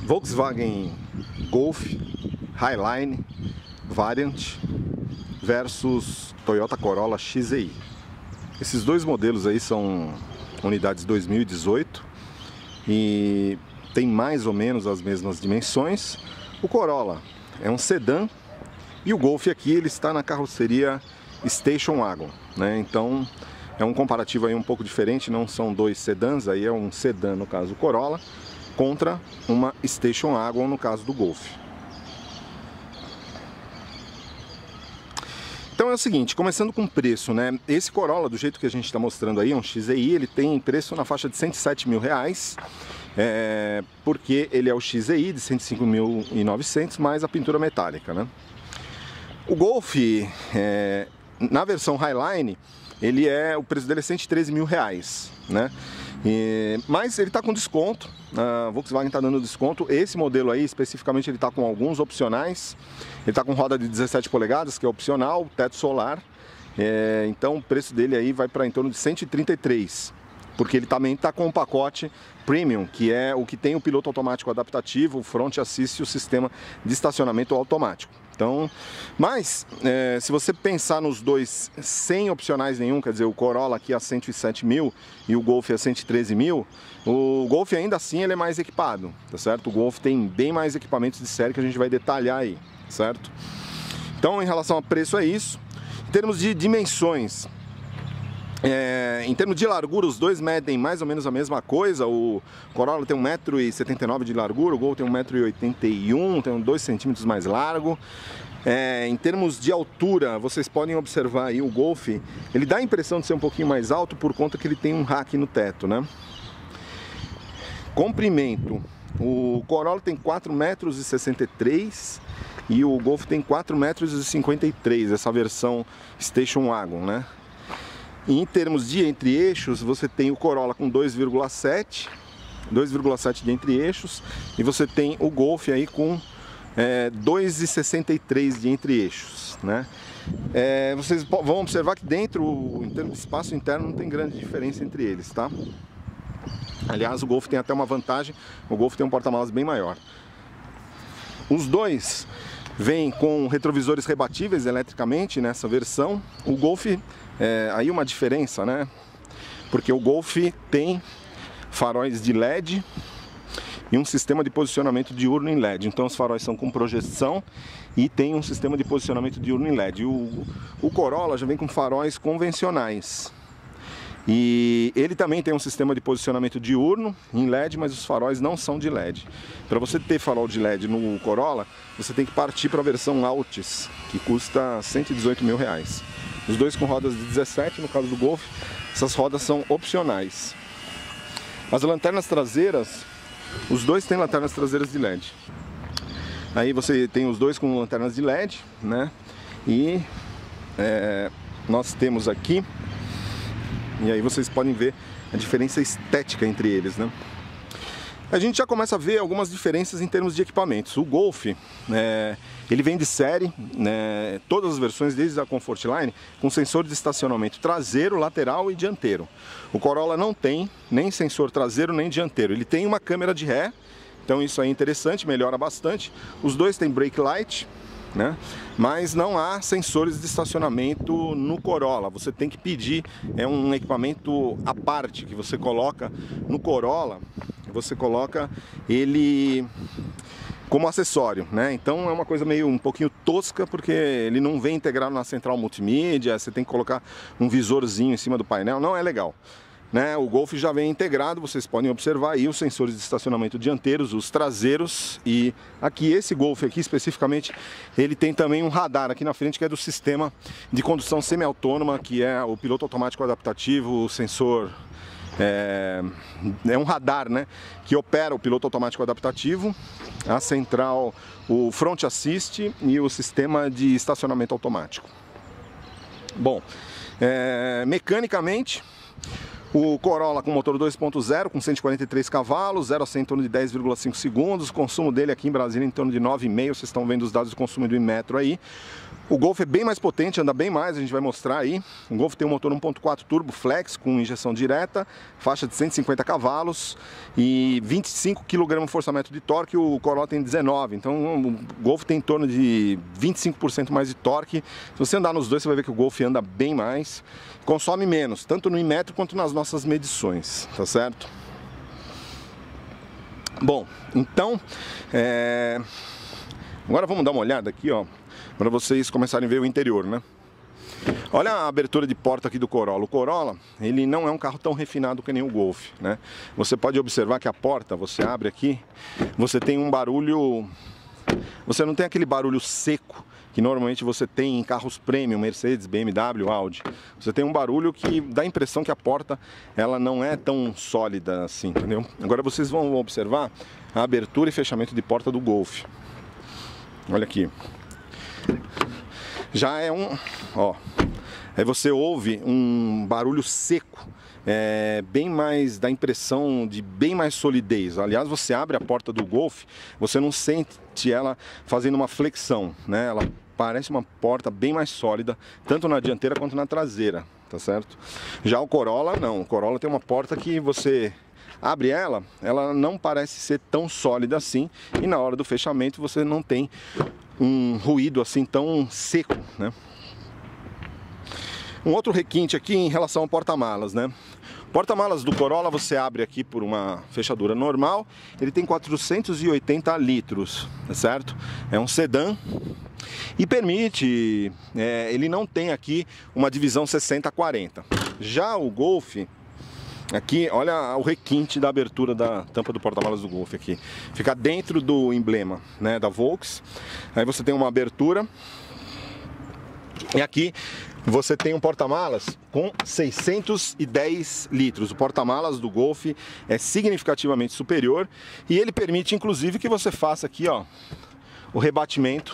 Volkswagen Golf Highline Variant versus Toyota Corolla XEI. Esses dois modelos aí são unidades 2018 e tem mais ou menos as mesmas dimensões. O Corolla é um sedã e o Golf aqui ele está na carroceria Station Wagon, né? Então é um comparativo aí um pouco diferente, não são dois sedãs, aí é um sedã no caso do Corolla contra uma Station Wagon no caso do Golf. Então é o seguinte, começando com preço, né? Esse Corolla, do jeito que a gente está mostrando aí, é um XEI, ele tem preço na faixa de R$107 mil, porque ele é o XEI de 105.900 mais a pintura metálica, né? O Golf, na versão Highline, o preço dele é R$113 mil, né? Mas ele está com desconto, a Volkswagen está dando desconto. Esse modelo aí, especificamente, ele está com alguns opcionais. Ele está com roda de 17 polegadas, que é opcional, teto solar. Então o preço dele aí vai para em torno de 133, porque ele também está com um pacote Premium, que é o que tem o piloto automático adaptativo, o Front Assist e o sistema de estacionamento automático. Então, mas se você pensar nos dois sem opcionais nenhum, quer dizer, o Corolla aqui a 107 mil e o Golf a 113 mil, o Golf ainda assim ele é mais equipado, tá certo? O Golf tem bem mais equipamentos de série que a gente vai detalhar aí, certo? Então, em relação a preço é isso. Em termos de dimensões, em termos de largura, os dois medem mais ou menos a mesma coisa. O Corolla tem 1,79 m de largura, o Golf tem 1,81 m, tem 2 centímetros mais largo. Em termos de altura, vocês podem observar aí o Golf, ele dá a impressão de ser um pouquinho mais alto por conta que ele tem um rack no teto, né? Comprimento, o Corolla tem 4,63 m e o Golf tem 4,53 m, essa versão Station Wagon, né? E em termos de entre-eixos, você tem o Corolla com 2,7 de entre-eixos e você tem o Golf aí com 2,63 de entre-eixos, né? Vocês vão observar que dentro, em termos de espaço interno, não tem grande diferença entre eles, tá? Aliás, o Golf tem até uma vantagem, o Golf tem um porta-malas bem maior. Os dois vêm com retrovisores rebatíveis eletricamente nessa versão. O Golf, aí uma diferença, né? Porque o Golf tem faróis de LED e um sistema de posicionamento diurno em LED. Então os faróis são com projeção e tem um sistema de posicionamento diurno em LED. O Corolla já vem com faróis convencionais. E ele também tem um sistema de posicionamento diurno em LED, mas os faróis não são de LED. Para você ter farol de LED no Corolla, você tem que partir para a versão Altis, que custa R$118 mil. Os dois com rodas de 17, no caso do Golf, essas rodas são opcionais. As lanternas traseiras, os dois têm lanternas traseiras de LED. Aí você tem os dois com lanternas de LED, né? E nós temos aqui, e aí vocês podem ver a diferença estética entre eles, né? A gente já começa a ver algumas diferenças em termos de equipamentos. O Golf, ele vem de série, né, todas as versões, desde a Comfortline, com sensor de estacionamento traseiro, lateral e dianteiro. O Corolla não tem nem sensor traseiro nem dianteiro. Ele tem uma câmera de ré, então isso aí é interessante, melhora bastante. Os dois têm brake light, né? Mas não há sensores de estacionamento no Corolla. Você tem que pedir, é um equipamento à parte que você coloca no Corolla. Você coloca ele como acessório, né? Então é uma coisa meio um pouquinho tosca, porque ele não vem integrado na central multimídia. Você tem que colocar um visorzinho em cima do painel, não é legal, né? O Golf já vem integrado, vocês podem observar aí os sensores de estacionamento dianteiros, os traseiros, e aqui esse Golf aqui especificamente, ele tem também um radar aqui na frente que é do sistema de condução semi-autônoma, que é o piloto automático adaptativo, o sensor é um radar, né, que opera o piloto automático adaptativo, a central, o Front Assist e o sistema de estacionamento automático. Bom, mecanicamente, o Corolla com motor 2.0 com 143 cavalos, 0 a 100 em torno de 10,5 segundos, o consumo dele aqui em Brasília em torno de 9,5, vocês estão vendo os dados de consumo do Inmetro aí. O Golf é bem mais potente, anda bem mais, a gente vai mostrar aí. O Golf tem um motor 1.4 turbo flex com injeção direta, faixa de 150 cavalos e 25 kgfm de torque. O Corolla tem 19, então o Golf tem em torno de 25% mais de torque. Se você andar nos dois, você vai ver que o Golf anda bem mais, consome menos, tanto no Inmetro quanto nas nossas medições, tá certo? Bom, então, agora vamos dar uma olhada aqui, ó, para vocês começarem a ver o interior, né? Olha a abertura de porta aqui do Corolla. O Corolla, ele não é um carro tão refinado que nem o Golf, né? Você pode observar que a porta, você abre aqui, você tem um barulho... Você não tem aquele barulho seco que normalmente você tem em carros premium, Mercedes, BMW, Audi. Você tem um barulho que dá a impressão que a porta, ela não é tão sólida assim, entendeu? Agora vocês vão observar a abertura e fechamento de porta do Golf. Olha aqui. Já é um, ó, aí você ouve um barulho seco, bem mais, dá impressão de bem mais solidez. Aliás, você abre a porta do Golf, você não sente ela fazendo uma flexão, né? Ela parece uma porta bem mais sólida, tanto na dianteira quanto na traseira, tá certo? Já o Corolla não, o Corolla tem uma porta que você abre ela, ela não parece ser tão sólida assim, e na hora do fechamento você não tem um ruído assim tão seco, né? Um outro requinte aqui em relação ao porta-malas, né? Porta-malas do Corolla você abre aqui por uma fechadura normal, ele tem 480 litros, tá certo? É um sedã e permite, ele não tem aqui uma divisão 60-40. Já o Golf, aqui, olha o requinte da abertura da tampa do porta-malas do Golf aqui. Fica dentro do emblema, né, da Volks. Aí você tem uma abertura. E aqui você tem um porta-malas com 610 litros. O porta-malas do Golf é significativamente superior. E ele permite, inclusive, que você faça aqui, ó, o rebatimento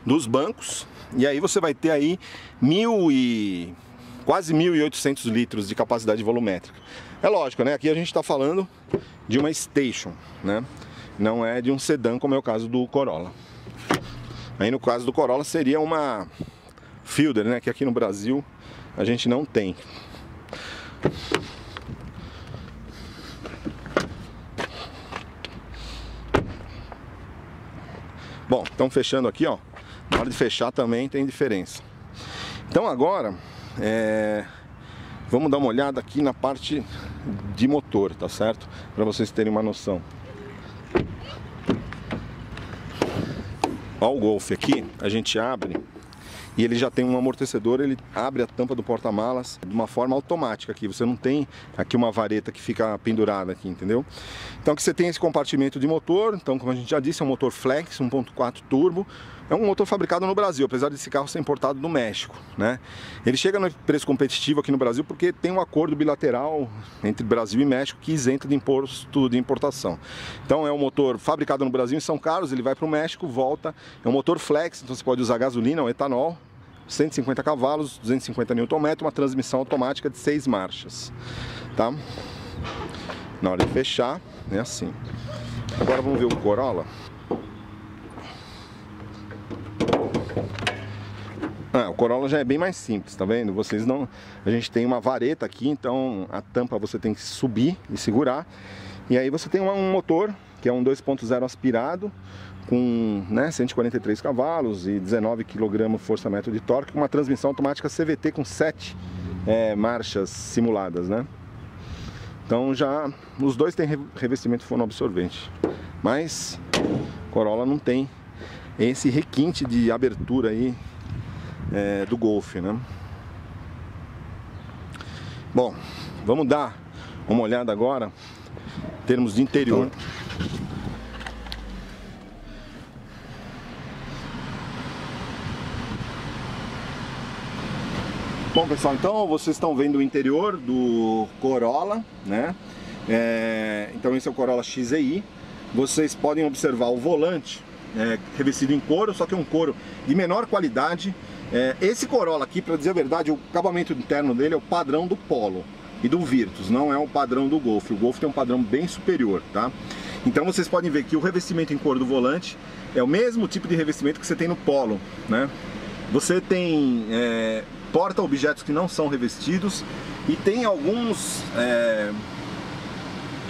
dos bancos. E aí você vai ter aí quase 1.800 litros de capacidade volumétrica. É lógico, né? Aqui a gente está falando de uma Station, né? Não é de um sedã como é o caso do Corolla. Aí no caso do Corolla seria uma Fielder, né? Que aqui no Brasil a gente não tem. Bom, então fechando aqui, ó. Na hora de fechar também tem diferença. Então agora, vamos dar uma olhada aqui na parte de motor, tá certo? Para vocês terem uma noção. Ó, o Golf aqui, a gente abre e ele já tem um amortecedor, ele abre a tampa do porta-malas de uma forma automática aqui. Você não tem aqui uma vareta que fica pendurada aqui, entendeu? Então aqui você tem esse compartimento de motor. Então, como a gente já disse, é um motor flex 1.4 turbo. É um motor fabricado no Brasil, apesar desse carro ser importado do México, né? Ele chega no preço competitivo aqui no Brasil porque tem um acordo bilateral entre Brasil e México que isenta de imposto de importação. Então é um motor fabricado no Brasil em São Carlos, ele vai para o México, volta. É um motor flex, então você pode usar gasolina ou etanol, 150 cavalos, 250 Nm, uma transmissão automática de 6 marchas, tá? Na hora de fechar, é assim. Agora vamos ver o Corolla. O Corolla já é bem mais simples, tá vendo? Vocês não... A gente tem uma vareta aqui, então a tampa você tem que subir e segurar. E aí você tem um motor, que é um 2.0 aspirado, com 143 cavalos e 19 kgfm de torque, com uma transmissão automática CVT com 7 marchas simuladas, né? Então já... Os dois têm revestimento fonoabsorvente, mas Corolla não tem esse requinte de abertura aí do Golf, né? Bom, vamos dar uma olhada agora em termos de interior. Bom, pessoal, então vocês estão vendo o interior do Corolla, né? Então esse é o Corolla XEI. Vocês podem observar o volante revestido em couro, só que é um couro de menor qualidade. Esse Corolla aqui, para dizer a verdade, o acabamento interno dele é o padrão do Polo e do Virtus, não é o padrão do Golf. O Golf tem um padrão bem superior, tá? Então vocês podem ver que o revestimento em couro do volante é o mesmo tipo de revestimento que você tem no Polo, né? Você tem porta-objetos que não são revestidos e tem alguns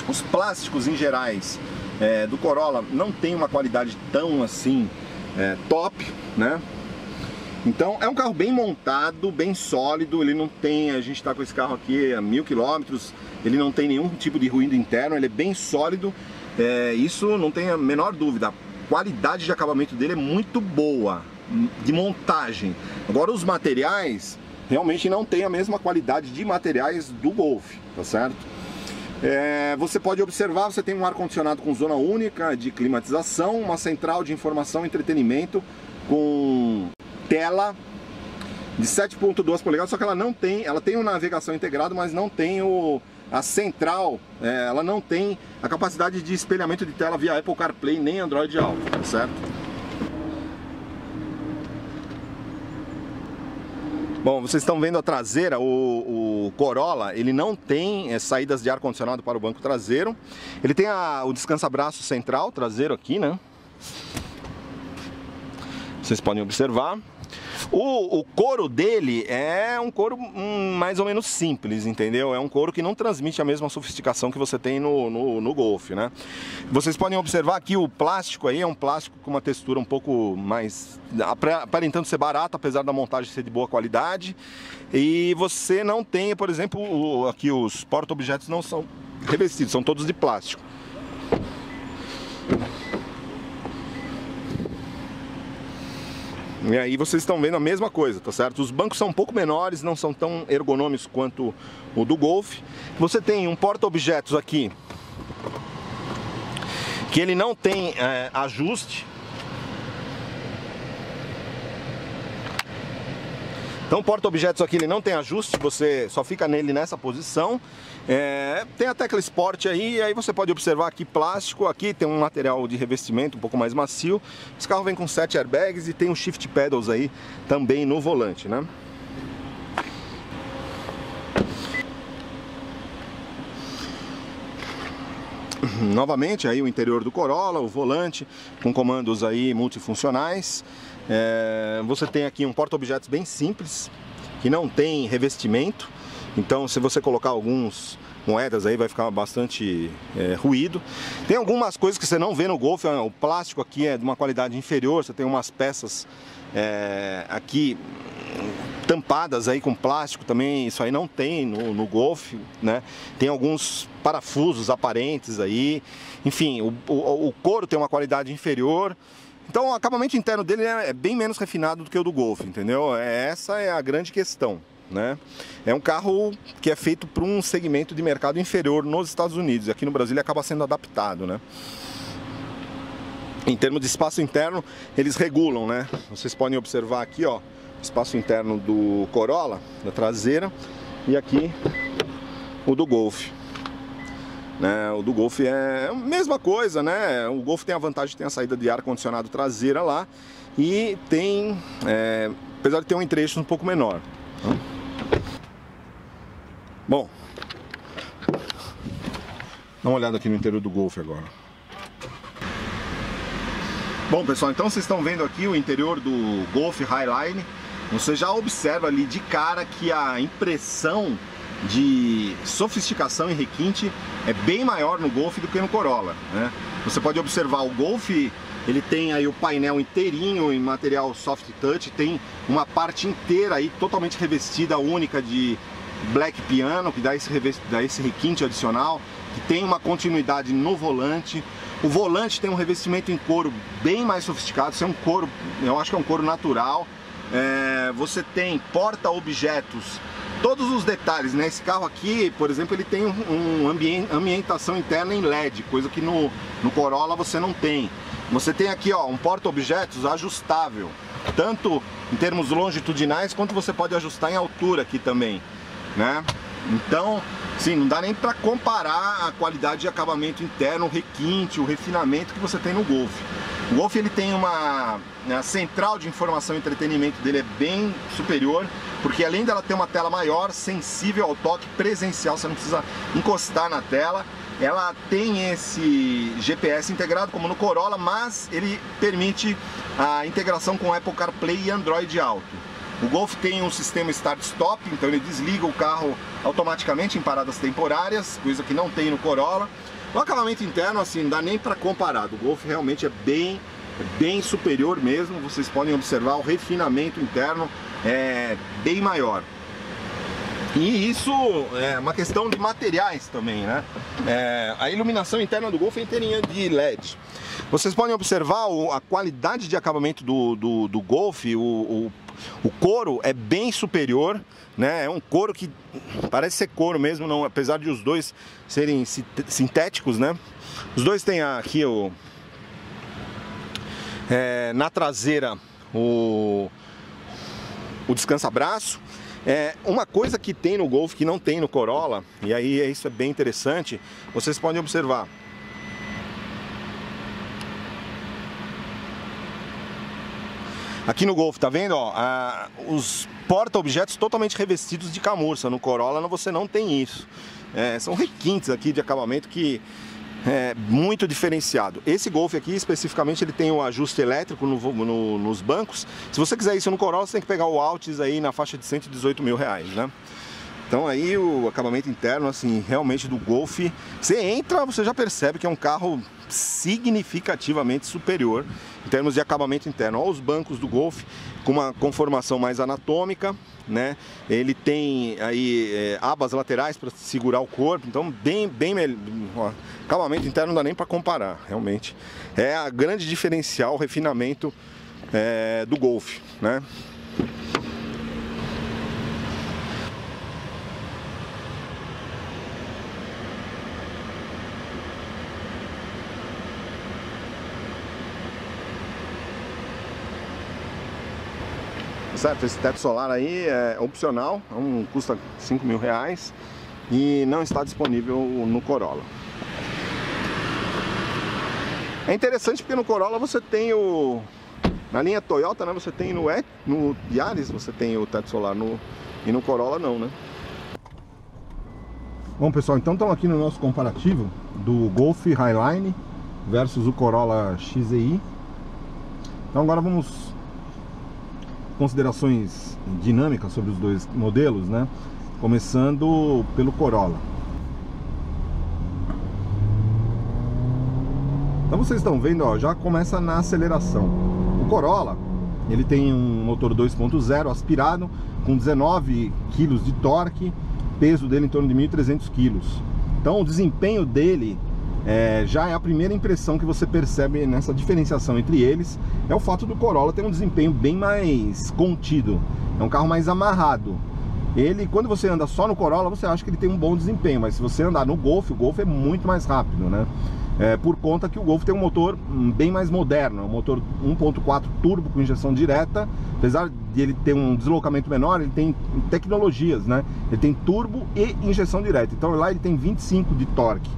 os plásticos em gerais do Corolla não tem uma qualidade tão assim top, né? Então é um carro bem montado, bem sólido, ele não tem, a gente está com esse carro aqui a 1000 km, ele não tem nenhum tipo de ruído interno, ele é bem sólido, isso não tem a menor dúvida. A qualidade de acabamento dele é muito boa, de montagem. Agora os materiais realmente não tem a mesma qualidade de materiais do Golf, tá certo? Você pode observar, você tem um ar-condicionado com zona única de climatização, uma central de informação e entretenimento com tela de 7.2 polegadas, só que ela não tem, ela tem uma navegação integrada, mas não tem a central, ela não tem a capacidade de espelhamento de tela via Apple CarPlay nem Android Auto, tá certo? Bom, vocês estão vendo a traseira, o Corolla, ele não tem saídas de ar-condicionado para o banco traseiro. Ele tem o descansa-braço central, traseiro aqui, né? Vocês podem observar. O couro dele é um couro mais ou menos simples, entendeu? É um couro que não transmite a mesma sofisticação que você tem no Golf, né? Vocês podem observar que o plástico aí é um plástico com uma textura um pouco mais... aparentando ser barato, apesar da montagem ser de boa qualidade. E você não tem, por exemplo, aqui os porta-objetos não são revestidos, são todos de plástico. E aí vocês estão vendo a mesma coisa, tá certo? Os bancos são um pouco menores, não são tão ergonômicos quanto o do Golf. Você tem um porta-objetos aqui que ele não tem ajuste. Então o porta-objetos aqui ele não tem ajuste, você só fica nele nessa posição. Tem a tecla Sport aí, e aí você pode observar aqui plástico, aqui tem um material de revestimento um pouco mais macio. Esse carro vem com 7 airbags e tem um shift pedals aí também no volante, né? Novamente aí o interior do Corolla, o volante com comandos aí multifuncionais. Você tem aqui um porta-objetos bem simples, que não tem revestimento. Então se você colocar algumas moedas aí vai ficar bastante ruído. Tem algumas coisas que você não vê no Golf, o plástico aqui é de uma qualidade inferior, você tem umas peças aqui tampadas aí com plástico também, isso aí não tem no Golf, né? Tem alguns parafusos aparentes aí, enfim, o couro tem uma qualidade inferior. Então o acabamento interno dele é bem menos refinado do que o do Golf, entendeu? Essa é a grande questão, né? É um carro que é feito para um segmento de mercado inferior nos Estados Unidos. Aqui no Brasil ele acaba sendo adaptado, né? Em termos de espaço interno, eles regulam, né? Vocês podem observar aqui, ó, espaço interno do Corolla, da traseira, e aqui o do Golf. O do Golf é a mesma coisa, né? O Golf tem a vantagem de ter a saída de ar-condicionado traseira lá e tem, apesar de ter um entrecho um pouco menor. Bom, dá uma olhada aqui no interior do Golf agora. Bom, pessoal, então vocês estão vendo aqui o interior do Golf Highline. Você já observa ali de cara que a impressão de sofisticação e requinte é bem maior no Golf do que no Corolla, né? Você pode observar o Golf, ele tem aí o painel inteirinho em material soft touch, tem uma parte inteira aí totalmente revestida, única de black piano, que dá esse requinte adicional, que tem uma continuidade no volante. O volante tem um revestimento em couro bem mais sofisticado, isso é um couro, eu acho que é um couro natural. Você tem porta-objetos, todos os detalhes, né? Esse carro aqui, por exemplo, ele tem ambientação interna em LED, coisa que no Corolla você não tem. Você tem aqui, ó, um porta-objetos ajustável, tanto em termos longitudinais, quanto você pode ajustar em altura aqui também, né? Então, sim, não dá nem para comparar a qualidade de acabamento interno, o requinte, o refinamento que você tem no Golf. O Golf ele tem a central de informação e entretenimento dele é bem superior, porque além dela ter uma tela maior, sensível ao toque presencial, você não precisa encostar na tela, ela tem esse GPS integrado como no Corolla, mas ele permite a integração com Apple CarPlay e Android Auto. O Golf tem um sistema Start-Stop, então ele desliga o carro automaticamente em paradas temporárias, coisa que não tem no Corolla. O acabamento interno, assim, não dá nem para comparar. O Golf realmente é bem superior mesmo. Vocês podem observar o refinamento interno é bem maior. E isso é uma questão de materiais também, né? A iluminação interna do Golf é inteirinha de LED. Vocês podem observar a qualidade de acabamento do Golf, o couro é bem superior, né? É um couro que parece ser couro mesmo, não, apesar de os dois serem sintéticos, né? Os dois têm aqui na traseira o descansa-braço. Uma coisa que tem no Golf que não tem no Corolla, e aí isso é bem interessante, vocês podem observar. Aqui no Golf, tá vendo? Ó, os porta-objetos totalmente revestidos de camurça. No Corolla você não tem isso. São requintes aqui de acabamento que é muito diferenciado. Esse Golf aqui especificamente ele tem o ajuste elétrico nos bancos. Se você quiser isso no Corolla, você tem que pegar o Altis aí na faixa de 118 mil reais, né? Então aí o acabamento interno, assim, realmente do Golf, você entra, você já percebe que é um carro significativamente superior em termos de acabamento interno. Olha os bancos do Golf com uma conformação mais anatômica, né? Ele tem aí abas laterais para segurar o corpo, então bem melhor. Acabamento interno não dá nem para comparar, realmente. É a grande diferencial, o refinamento do Golf, né? Certo, esse teto solar aí é opcional, custa 5 mil reais e não está disponível no Corolla. É interessante porque no Corolla você tem na linha Toyota, né, você tem no Yaris você tem o teto solar, e no Corolla não, né? Bom pessoal, então estamos aqui no nosso comparativo do Golf Highline versus o Corolla XEI. Então agora vamos considerações dinâmicas sobre os dois modelos, né? Começando pelo Corolla. Então vocês estão vendo, ó, já começa na aceleração. O Corolla, ele tem um motor 2.0 aspirado com 19 kg de torque, peso dele em torno de 1.300 kg. Então o desempenho dele já é a primeira impressão que você percebe nessa diferenciação entre eles. É o fato do Corolla ter um desempenho bem mais contido, é um carro mais amarrado. Ele, quando você anda só no Corolla, você acha que ele tem um bom desempenho, mas se você andar no Golf, o Golf é muito mais rápido, né? Por conta que o Golf tem um motor bem mais moderno, um motor 1.4 turbo com injeção direta. Apesar de ele ter um deslocamento menor, ele tem tecnologias, né? Ele tem turbo e injeção direta, então lá ele tem 25 de torque.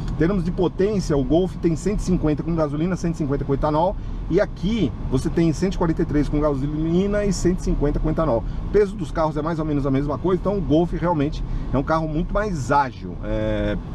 Em termos de potência, o Golf tem 150 com gasolina, 150 com etanol. E aqui você tem 143 com gasolina e 150 com etanol. O peso dos carros é mais ou menos a mesma coisa, então o Golf realmente é um carro muito mais ágil.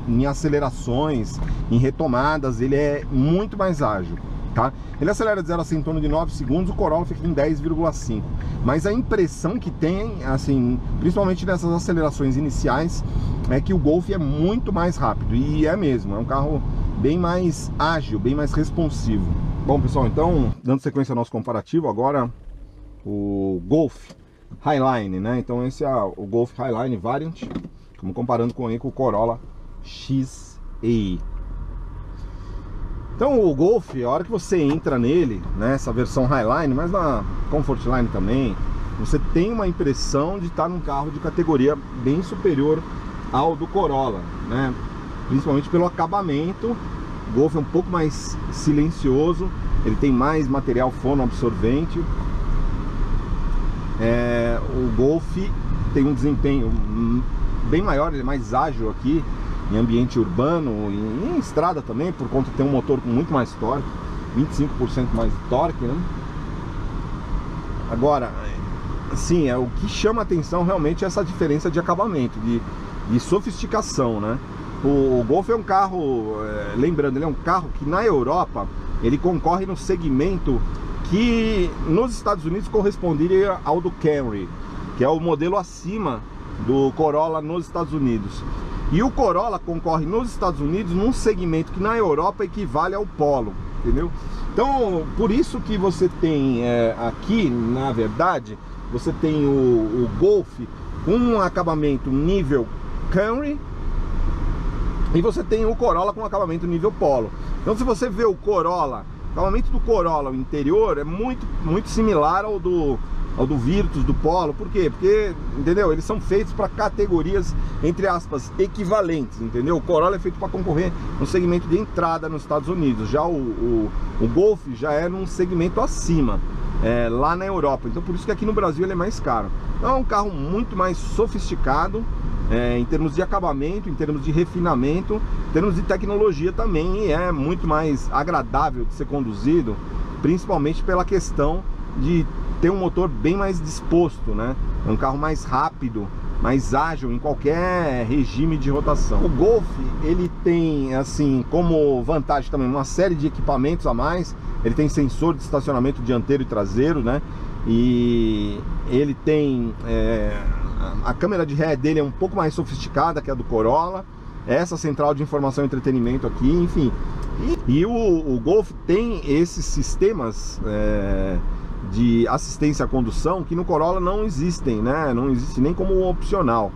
Em acelerações, em retomadas, ele é muito mais ágil. Tá? Ele acelera de 0 a 100 em torno de 9 segundos, o Corolla fica em 10,5. Mas a impressão que tem, assim, principalmente nessas acelerações iniciais, é que o Golf é muito mais rápido. E é mesmo, é um carro bem mais ágil, bem mais responsivo. Bom pessoal, então, dando sequência ao nosso comparativo, agora o Golf Highline, né? Então esse é o Golf Highline Variant, como comparando com o Corolla XEI. Então o Golf, a hora que você entra nele, né, essa versão Highline, mas na Comfortline também, você tem uma impressão de estar num carro de categoria bem superior ao do Corolla, né? Principalmente pelo acabamento. O Golf é um pouco mais silencioso, ele tem mais material fonoabsorvente. O Golf tem um desempenho bem maior, ele é mais ágil aqui em ambiente urbano e em estrada também, por conta de ter um motor com muito mais torque, 25% mais de torque, né? Agora, sim, o que chama atenção realmente é essa diferença de acabamento, de sofisticação, né? O Golf é um carro, lembrando, ele é um carro que na Europa ele concorre no segmento que nos Estados Unidos corresponderia ao do Camry, que é o modelo acima do Corolla nos Estados Unidos. E o Corolla concorre nos Estados Unidos num segmento que na Europa equivale ao Polo, entendeu? Então, por isso que você tem aqui, na verdade, você tem o Golf com um acabamento nível Camry e você tem o Corolla com acabamento nível Polo. Então, se você vê o Corolla, o acabamento do Corolla, o interior, é muito similar ao do Virtus, do Polo. Por quê? Porque, entendeu? Eles são feitos para categorias, entre aspas, equivalentes, entendeu? O Corolla é feito para concorrer no segmento de entrada nos Estados Unidos. Já o Golf já é num segmento acima, lá na Europa. Então, por isso que aqui no Brasil ele é mais caro. Então, é um carro muito mais sofisticado, em termos de acabamento, em termos de refinamento, em termos de tecnologia também, e é muito mais agradável de ser conduzido, principalmente pela questão de ter um motor bem mais disposto, né? É um carro mais rápido, mais ágil em qualquer regime de rotação. O Golf, ele tem, assim, como vantagem também uma série de equipamentos a mais. Ele tem sensor de estacionamento dianteiro e traseiro, né? E ele tem a câmera de ré dele é um pouco mais sofisticada que a do Corolla. Essa central de informação e entretenimento aqui, enfim. E o Golf tem esses sistemas de assistência à condução que no Corolla não existem, né? Não existe nem como opcional,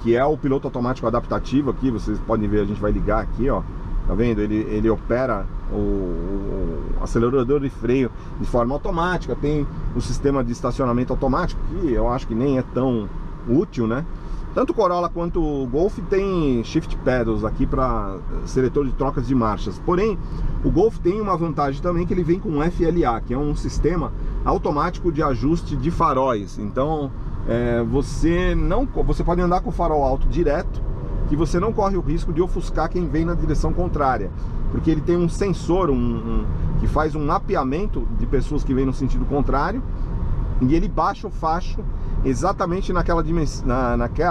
que é o piloto automático adaptativo aqui. Vocês podem ver, a gente vai ligar aqui, ó. Tá vendo? Ele opera o acelerador de freio de forma automática. Tem o sistema de estacionamento automático, que eu acho que nem é tão útil, né? Tanto o Corolla quanto o Golf tem shift pedals aqui para seletor de trocas de marchas. Porém, o Golf tem uma vantagem também, que ele vem com um FLA, que é um sistema automático de ajuste de faróis. Então, você pode andar com o farol alto direto, que você não corre o risco de ofuscar quem vem na direção contrária, porque ele tem um sensor que faz um mapeamento de pessoas que vêm no sentido contrário, e ele baixa o facho exatamente naquela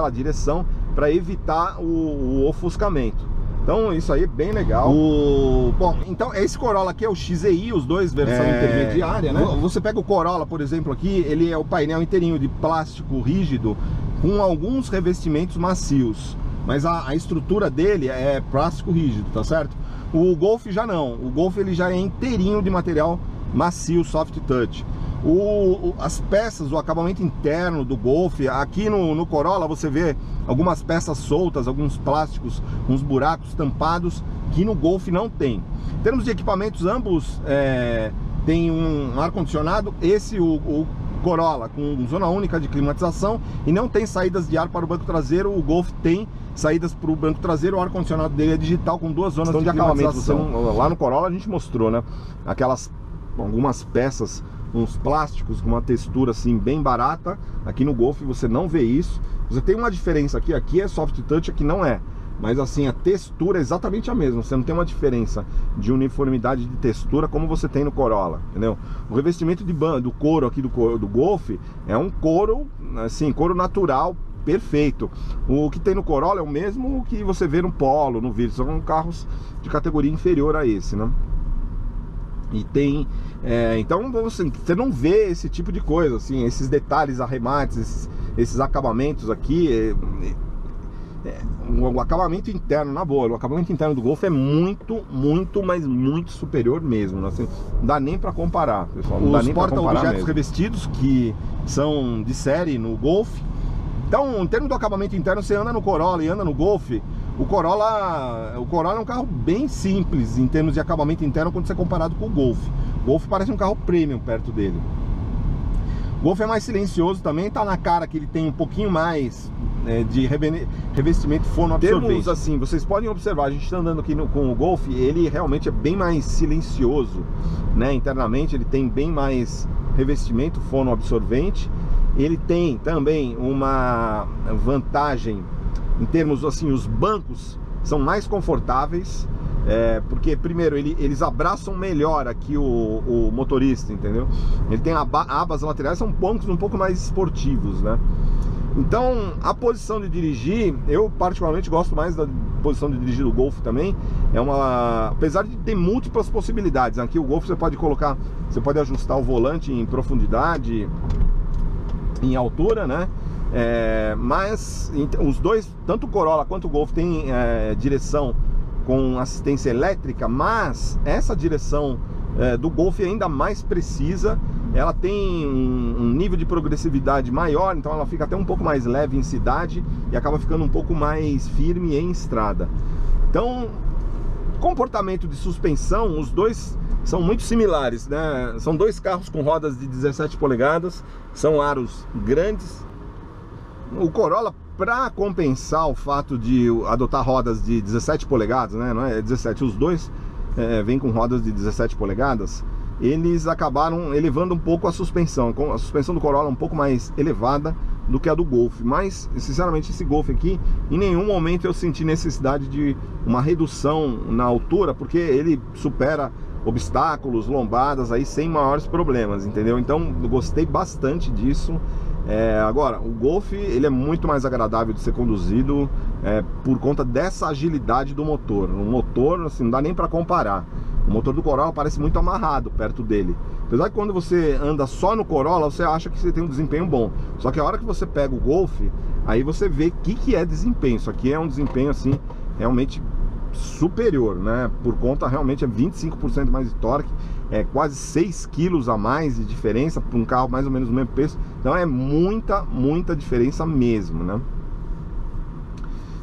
direção para evitar o ofuscamento. Então isso aí é bem legal. Bom, então esse Corolla aqui é o XEI, os dois versão intermediária, né? Você pega o Corolla, por exemplo, aqui, ele é o painel inteirinho de plástico rígido com alguns revestimentos macios, mas a estrutura dele é plástico rígido, tá certo? O Golf já não. O Golf ele já é inteirinho de material macio, soft touch. As peças, o acabamento interno do Golf, aqui no Corolla você vê algumas peças soltas, alguns plásticos, uns buracos tampados, que no Golf não tem. Em termos de equipamentos, ambos tem um ar-condicionado. O Corolla com zona única de climatização e não tem saídas de ar para o banco traseiro. O Golf tem saídas para o banco traseiro. O ar-condicionado dele é digital com duas zonas de climatização. Lá no Corolla a gente mostrou, né? Algumas peças, uns plásticos com uma textura assim bem barata. Aqui no Golf você não vê isso. Você tem uma diferença aqui é soft touch, aqui não é. Mas assim, a textura é exatamente a mesma. Você não tem uma diferença de uniformidade de textura como você tem no Corolla, entendeu? O revestimento do couro aqui do Golf é um couro, assim, couro natural, perfeito. O que tem no Corolla é o mesmo que você vê no Polo, no Virtus. São carros de categoria inferior a esse, né? E tem... então você não vê esse tipo de coisa, assim, esses detalhes, arremates, esses acabamentos aqui... o acabamento interno, na boa, o acabamento interno do Golf é muito, mas muito superior mesmo, assim, não dá nem para comparar, pessoal. Os porta-objetos revestidos que são de série no Golf. Então, em termos do acabamento interno, você anda no Corolla e anda no Golf. O Corolla é um carro bem simples em termos de acabamento interno quando você é comparado com o Golf. O Golf parece um carro premium perto dele. O Golf é mais silencioso também, tá na cara que ele tem um pouquinho mais de revestimento fonoabsorvente. Termos assim, vocês podem observar, a gente está andando aqui com o Golf, ele realmente é bem mais silencioso, né? Internamente ele tem bem mais revestimento fonoabsorvente. Ele tem também uma vantagem em termos assim, os bancos são mais confortáveis, porque primeiro eles abraçam melhor aqui o motorista, entendeu? Ele tem abas laterais, são bancos um pouco mais esportivos, né? Então, a posição de dirigir, eu particularmente gosto mais da posição de dirigir do Golf também. Apesar de ter múltiplas possibilidades. Aqui o Golf você pode ajustar o volante em profundidade, em altura, né? Mas os dois, tanto o Corolla quanto o Golf, tem direção com assistência elétrica, mas essa direção do Golf é ainda mais precisa. Ela tem um nível de progressividade maior, então ela fica até um pouco mais leve em cidade e acaba ficando um pouco mais firme em estrada. Então, comportamento de suspensão, os dois são muito similares, né? São dois carros com rodas de 17 polegadas, são aros grandes. O Corolla, para compensar o fato de adotar rodas de 17 polegadas, né? Não é 17, os dois vêm com rodas de 17 polegadas, eles acabaram elevando um pouco a suspensão. A suspensão do Corolla é um pouco mais elevada do que a do Golf, mas sinceramente esse Golf aqui, em nenhum momento eu senti necessidade de uma redução na altura, porque ele supera obstáculos, lombadas aí sem maiores problemas, entendeu? Então eu gostei bastante disso. Agora, o Golf, ele é muito mais agradável de ser conduzido por conta dessa agilidade do motor. O motor, assim, não dá nem para comparar. O motor do Corolla parece muito amarrado perto dele. Apesar que quando você anda só no Corolla, você acha que você tem um desempenho bom. Só que a hora que você pega o Golf, aí você vê o que é desempenho. Isso aqui é um desempenho, assim, realmente superior, né? Por conta, realmente, é 25% mais de torque. É quase 6 quilos a mais de diferença para um carro mais ou menos do mesmo peso. Então é muita diferença mesmo, né?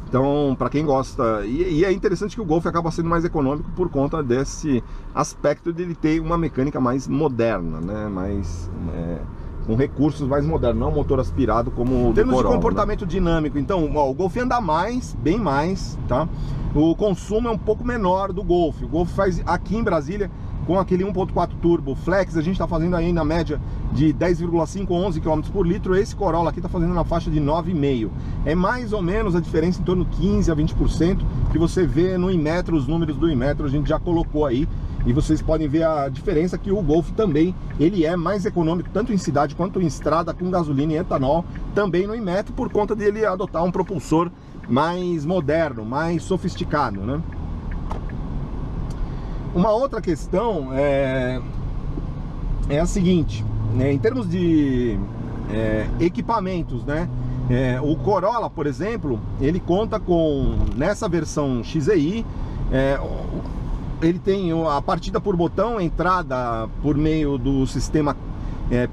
Então, para quem gosta, e é interessante que o Golf acaba sendo mais econômico por conta desse aspecto de ele ter uma mecânica mais moderna, né? Com recursos mais modernos, não um motor aspirado como o do Corolla. Em termos de comportamento dinâmico, então, o Golf anda mais, bem mais, tá? O consumo é um pouco menor do Golf. O Golf faz aqui em Brasília, com aquele 1.4 turbo flex, a gente está fazendo aí na média de 10,5 a 11 km por litro. Esse Corolla aqui está fazendo na faixa de 9,5. É mais ou menos a diferença em torno de 15 a 20% que você vê no Inmetro. Os números do Inmetro a gente já colocou aí, e vocês podem ver a diferença que o Golf também, ele é mais econômico tanto em cidade quanto em estrada, com gasolina e etanol, também no Inmetro, por conta dele adotar um propulsor mais moderno, mais sofisticado, né? Uma outra questão é a seguinte, né? Em termos de equipamentos, né? O Corolla, por exemplo, ele conta com, nessa versão XEI, ele tem a partida por botão, entrada por meio do sistema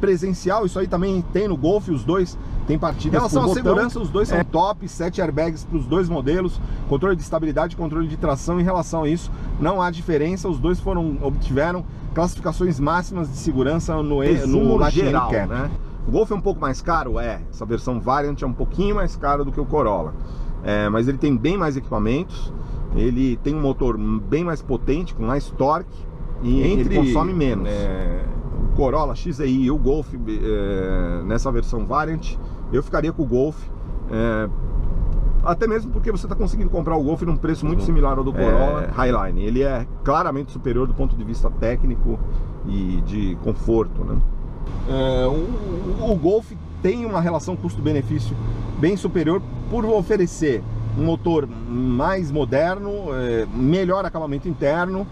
presencial. Isso aí também tem no Golf, os dois tem partidas por botão. Em relação à segurança, os dois são top, 7 airbags para os dois modelos, controle de estabilidade, controle de tração. Em relação a isso, não há diferença. Os dois obtiveram classificações máximas de segurança no geral, né? O Golf é um pouco mais caro, essa versão Variant é um pouquinho mais cara do que o Corolla, mas ele tem bem mais equipamentos, ele tem um motor bem mais potente, com mais torque, e ele consome menos. O Corolla XEI e o Golf, nessa versão Variant, eu ficaria com o Golf, até mesmo porque você está conseguindo comprar o Golf num preço muito similar ao do Corolla Highline. Ele é claramente superior do ponto de vista técnico e de conforto, né? O Golf tem uma relação custo-benefício bem superior por oferecer um motor mais moderno, melhor acabamento interno,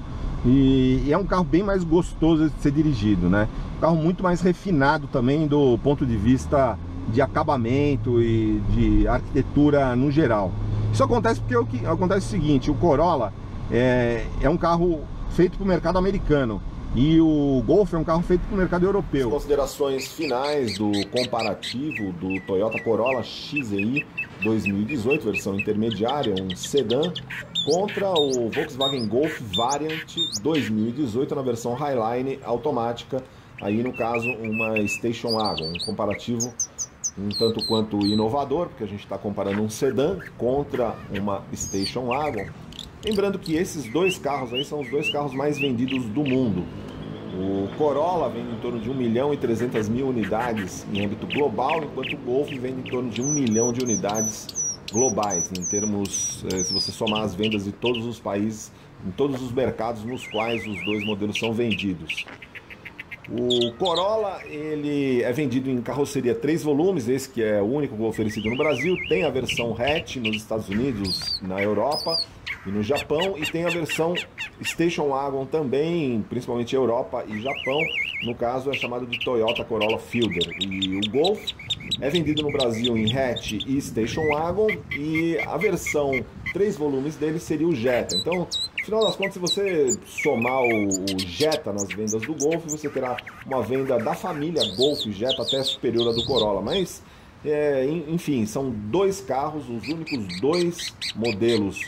e é um carro bem mais gostoso de ser dirigido, né? Um carro muito mais refinado também do ponto de vista de acabamento e de arquitetura no geral. Isso acontece porque acontece o seguinte: o Corolla é um carro feito para o mercado americano e o Golf é um carro feito para o mercado europeu. As considerações finais do comparativo do Toyota Corolla XEI 2018, versão intermediária, um sedã, contra o Volkswagen Golf Variant 2018 na versão Highline automática, aí no caso uma Station Wagon. Um comparativo um tanto quanto inovador, porque a gente está comparando um sedã contra uma Station Wagon. Lembrando que esses dois carros aí são os dois carros mais vendidos do mundo. O Corolla vende em torno de 1.300.000 unidades em âmbito global, enquanto o Golf vende em torno de 1 milhão de unidades globais, em termos, se você somar as vendas de todos os países, em todos os mercados nos quais os dois modelos são vendidos. O Corolla, ele é vendido em carroceria 3 volumes, esse que é o único oferecido no Brasil. Tem a versão hatch nos Estados Unidos, na Europa e no Japão, e tem a versão Station Wagon também, principalmente Europa e Japão. No caso é chamado de Toyota Corolla Fielder. E o Golf é vendido no Brasil em hatch e Station Wagon, e a versão 3 volumes dele seria o Jetta. Então, no final das contas, se você somar o Jetta nas vendas do Golf, você terá uma venda da família Golf e Jetta até superior à do Corolla. Mas, enfim, são 2 carros, os únicos 2 modelos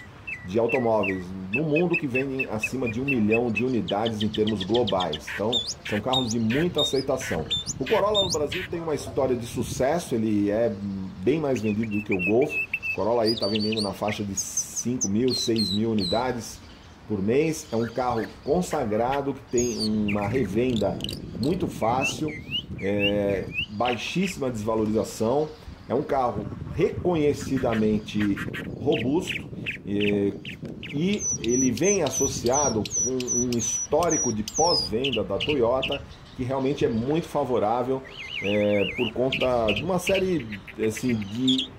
de automóveis no mundo que vendem acima de 1 milhão de unidades em termos globais. Então, são carros de muita aceitação. O Corolla no Brasil tem uma história de sucesso, ele é bem mais vendido do que o Golf. O Corolla aí está vendendo na faixa de 5 mil, 6 mil unidades por mês. É um carro consagrado que tem uma revenda muito fácil, baixíssima desvalorização. É um carro reconhecidamente robusto, e ele vem associado com um histórico de pós-venda da Toyota que realmente é muito favorável, por conta de uma série assim, de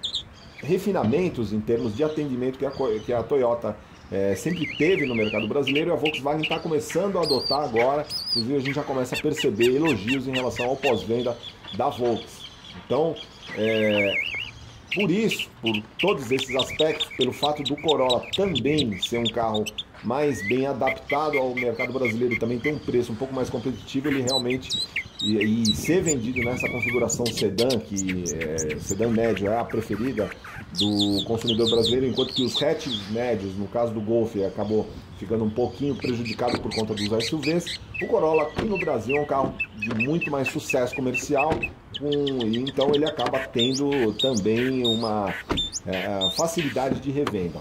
refinamentos em termos de atendimento que a Toyota sempre teve no mercado brasileiro, e a Volkswagen está começando a adotar agora. Inclusive a gente já começa a perceber elogios em relação ao pós-venda da Volkswagen. Então, por isso, por todos esses aspectos, pelo fato do Corolla também ser um carro mais bem adaptado ao mercado brasileiro e também ter um preço um pouco mais competitivo, ele realmente, e ser vendido nessa configuração sedã, que sedã médio é a preferida do consumidor brasileiro, enquanto que os hatches médios, no caso do Golf, acabou ficando um pouquinho prejudicado por conta dos SUVs. O Corolla aqui no Brasil é um carro de muito mais sucesso comercial, e então ele acaba tendo também uma facilidade de revenda.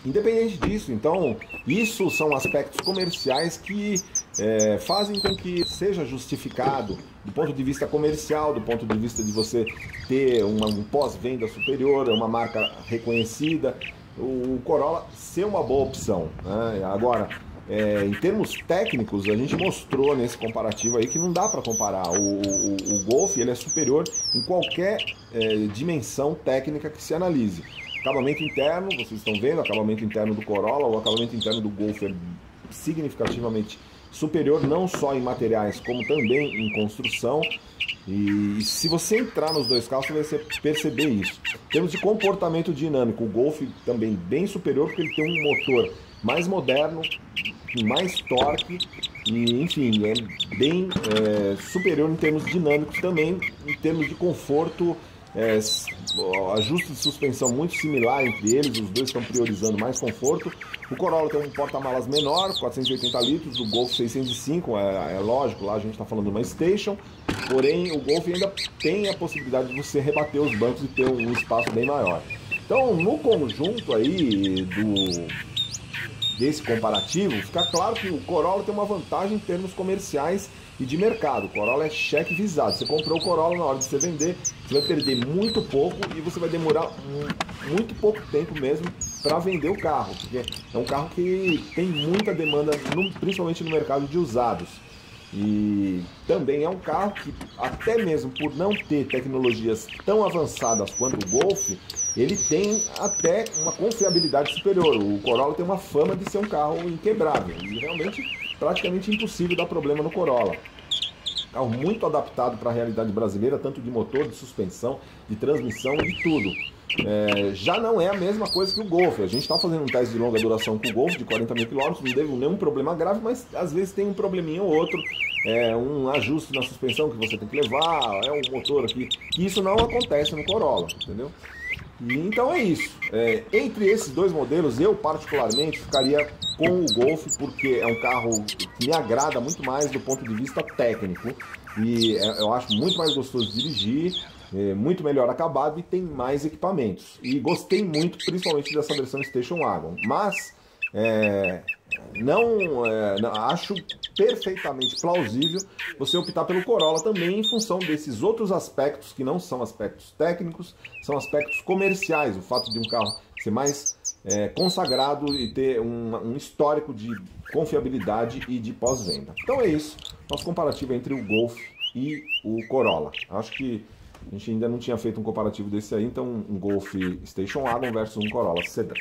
Independente disso, então, isso são aspectos comerciais que fazem com que seja justificado, do ponto de vista comercial, do ponto de vista de você ter um pós-venda superior, uma marca reconhecida, o Corolla ser uma boa opção, né? Agora, em termos técnicos, a gente mostrou nesse comparativo aí que não dá para comparar. O Golf, ele é superior em qualquer dimensão técnica que se analise. Acabamento interno, vocês estão vendo, o acabamento interno do Corolla, o acabamento interno do Golf é significativamente superior, não só em materiais, como também em construção. E se você entrar nos 2 carros, você vai perceber isso. Em termos de comportamento dinâmico, o Golf também bem superior, porque ele tem um motor mais moderno, com mais torque, e enfim, é bem superior em termos dinâmicos também, em termos de conforto. Ajuste de suspensão muito similar entre eles, os dois estão priorizando mais conforto. O Corolla tem um porta-malas menor, 480 litros, o Golf 605, é lógico, lá a gente está falando de uma Station, porém o Golf ainda tem a possibilidade de você rebater os bancos e ter um espaço bem maior. Então, no conjunto aí desse comparativo, fica claro que o Corolla tem uma vantagem em termos comerciais e de mercado. O Corolla é cheque visado. Você comprou o Corolla, na hora de você vender, você vai perder muito pouco e você vai demorar muito pouco tempo mesmo para vender o carro, porque é um carro que tem muita demanda, principalmente no mercado de usados. E também é um carro que, até mesmo por não ter tecnologias tão avançadas quanto o Golf, ele tem até uma confiabilidade superior. O Corolla tem uma fama de ser um carro inquebrável e realmente praticamente impossível dar problema no Corolla. Carro muito adaptado para a realidade brasileira, tanto de motor, de suspensão, de transmissão, de tudo. Já não é a mesma coisa que o Golf. A gente está fazendo um teste de longa duração com o Golf de 40 mil quilômetros, não teve nenhum problema grave, mas às vezes tem um probleminha ou outro, um ajuste na suspensão que você tem que levar, um motor aqui, que isso não acontece no Corolla, entendeu? E então é isso. Entre esses 2 modelos, eu particularmente ficaria com o Golf, porque é um carro que me agrada muito mais do ponto de vista técnico, e eu acho muito mais gostoso de dirigir, muito melhor acabado e tem mais equipamentos. E gostei muito, principalmente dessa versão Station Wagon. Mas acho perfeitamente plausível você optar pelo Corolla também em função desses outros aspectos que não são aspectos técnicos, são aspectos comerciais. O fato de um carro ser mais consagrado e ter um histórico de confiabilidade e de pós-venda. Então é isso, nosso comparativo entre o Golf e o Corolla. Acho que a gente ainda não tinha feito um comparativo desse aí, então um Golf Station Wagon versus um Corolla Sedan.